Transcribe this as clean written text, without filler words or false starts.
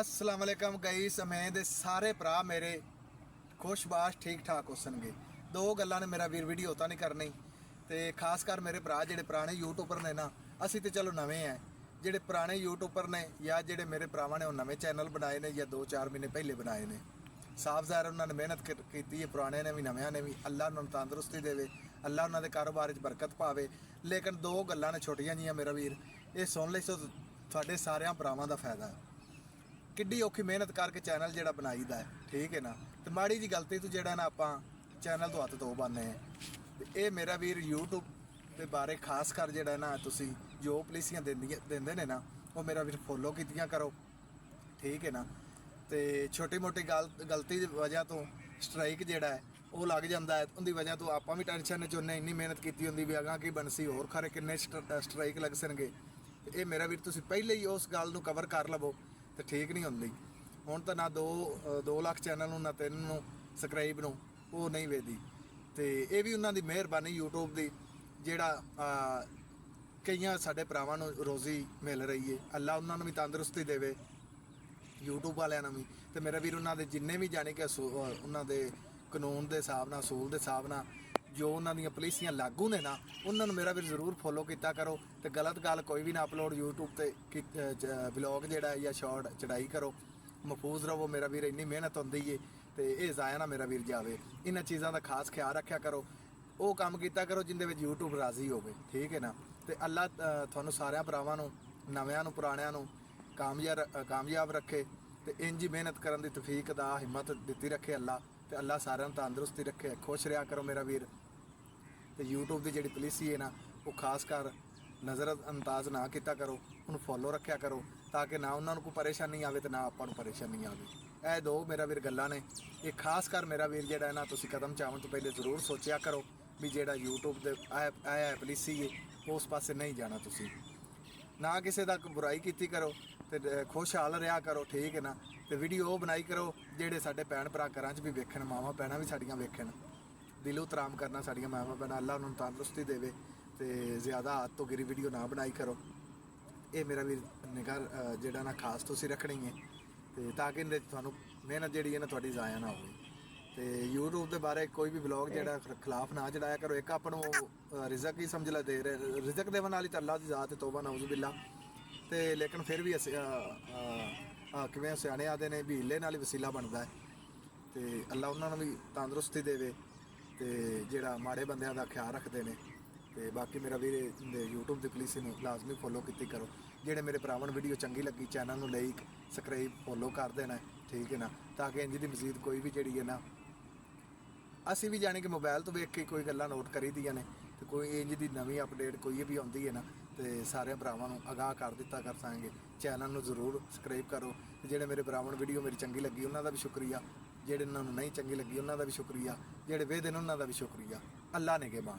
अस्सलाम वालेकुम गाइस। मैं दे सारे भरा मेरे खुशबाश ठीक ठाक होसनगे। दो गल्लां ने मेरा वीर वीडियो तो नहीं करनी ते खास कर मेरे भरा जेडे पुराने यूट्यूबर ने ना, असी तो चलो नवे हैं। जेडे पुराने यूट्यूबर ने या जेडे मेरे भरावां ने वो नवे चैनल बनाए ने या 2-4 महीने पहले बनाए ने, साफ ज़ाहिर उन्होंने मेहनत की है। पुराने ने भी नव्या ने भी, अल्लाह उन्होंने तंदुरुस्ती देवे, अल्लाह उन्होंने कारोबार बरकत पावे। लेकिन दो गल्लां ने छोटियां जियां मेरा वीर ये सुन ली तो साडे सारियां भरावां दा फायदा है। किड्डी औखी मेहनत करके चैनल जेड़ा बनाईदा है, ठीक है ना। तो माड़ी जी गलती तो जेड़ा ना आपां चैनल तो हत्थ धो पाने हैं। ते ये मेरा वीर यूट्यूब के बारे खास कर जेड़ा ना तुसी जो पॉलिसियां देंदे ने ना वो मेरा वीर फॉलो कीतियां करो, ठीक है ना। तो छोटी मोटी गलती की वजह तो स्ट्राइक जेड़ा है वो लग जाता है, उनकी वजह तो आपां भी टेंशन च उन्हें इन्नी मेहनत की होंगी भी अगां की बनसी होर खरे किन्ने स्ट्राइक लग सनगे। ये मेरा वीर तुसी पहले ही उस गल नूं कवर कर लवो तो ठीक नहीं होंदी। हुण तो ना 2 लाख चैनल ना 3 सबसक्राइब नूं वो नहीं वेदी। तो ये भी उन्हों की मेहरबानी यूट्यूब की जेड़ा कई साडे भरावां नूं रोज़ी मिल रही है। अल्लाह उन्होंने भी तंदुरुस्ती देवे, यूट्यूब वालियां भी। तो मेरा वीर उन्होंने जिन्ने भी जाने कि उन्होंने कानून के हिसाब नाल असूल के हिसाब नाल जो उन्होंने पॉलिसियां लागू ने ना उन्होंने मेरा भी जरूर फॉलो किया करो। तो गलत गल कोई भी ना अपलोड यूट्यूब पर ब्लॉग जेड़ा या शॉर्ट चढ़ाई करो, महफूज रहो। मेरा वीर इन्नी मेहनत होंदी है तो ये ज़ाया ना मेरा वीर जावे। इन्हां चीज़ों का खास ख्याल रखा करो, वो काम किया करो जिंदे विच यूट्यूब राजी होवे, ठीक है ना। तो अल्लाह तुहानूं सारियां भरावां नूं नव्यां नूं पुराणियां नूं कामयाब रखे तो इंज ही मेहनत करन दी तौफीक दा हिम्मत दित्ती रखे अल्लाह। तो अल्लाह सारियां नूं तंदुरुस्ती रखे, खुश रहा करो मेरा वीर। तो यूट्यूब की जी पॉलिसी है ना वो खास कर नज़रअंदाज ना किया करो, उन्होंने फॉलो रखा करो ताकि ना उन्होंने कोई परेशानी आवे तो ना आपां नूं परेशानी आवे। यह दो मेरा वीर गल्लां ने। ये खास कर मेरा वीर जेड़ा है ना तुसी कदम चावन तो पहले जरूर सोचा करो भी जेड़ा यूट्यूब दे पॉलिसी है उस पासे नहीं जाना। तुसी ना किसी का बुराई की करो तो खुशहाल रहा करो, ठीक है ना। तो वीडियो वो बनाई करो जेडे साडे भैन भरा घरां च भी वेखण, मावां भैणां भी साडियां वेखण। दिलों तराम करना साडियां मावां भैणां, अल्लाह उन्होंने तंदुरुस्ती देवे। तो ज़्यादा हाथ तो गिरी वीडियो ना बनाई करो। ये मेरा भी निगाह जेड़ा ना खास तुसी रखनी है तो ताकि तुहानूं मेहनत जी है ना थोड़ी ज़ाया ना हो। तो यूट्यूब के बारे कोई भी ब्लॉग जेड़ा खिलाफ ना चढ़ाया करो। एक आपनों रिजक ही समझ ला दे रहे, रिजक देवन वाली तो अल्लाह की ज़ात तौबा नाउज़ बिल्ला। तो लेकिन फिर भी किवें सियाणे आदे ने भी हीले नाल ही वसीला बनता है। तो अल्लाह उन्होंने भी तंदुरुस्ती देवे तो जेड़ा माड़े बंदियां दा ख्याल रखते हैं। तो बाकी मेरा वीर यूट्यूब की पॉलिसी में लाजमी फॉलो की करो। जेडे मेरे भरावां वीडियो चंगी लगी चैनल में लाइक सबसक्राइब फॉलो कर देना, ठीक है ना। ताकि इंज दी मजीद कोई भी जी है ना असी भी जाने कि मोबाइल तो वेख के कोई गल्लां नोट करी दियां ने तो कोई इंज दी नवी अपडेट कोई भी आती है ना तो सारे भरावां नूं आगाह कर दिता कर सकेंगे। चैनल में जरूर सबसक्राइब करो। जेडे मेरे भरावां नूं वीडियो मेरी चंगी लगी उन्हों का भी शुक्रिया, जेडे उन्होंने नहीं चंगी लगी उन्हों का भी शुक्रिया, जेडे वेखदे ने उन्हों का भी शुक्रिया। अल्लाह ने के मां।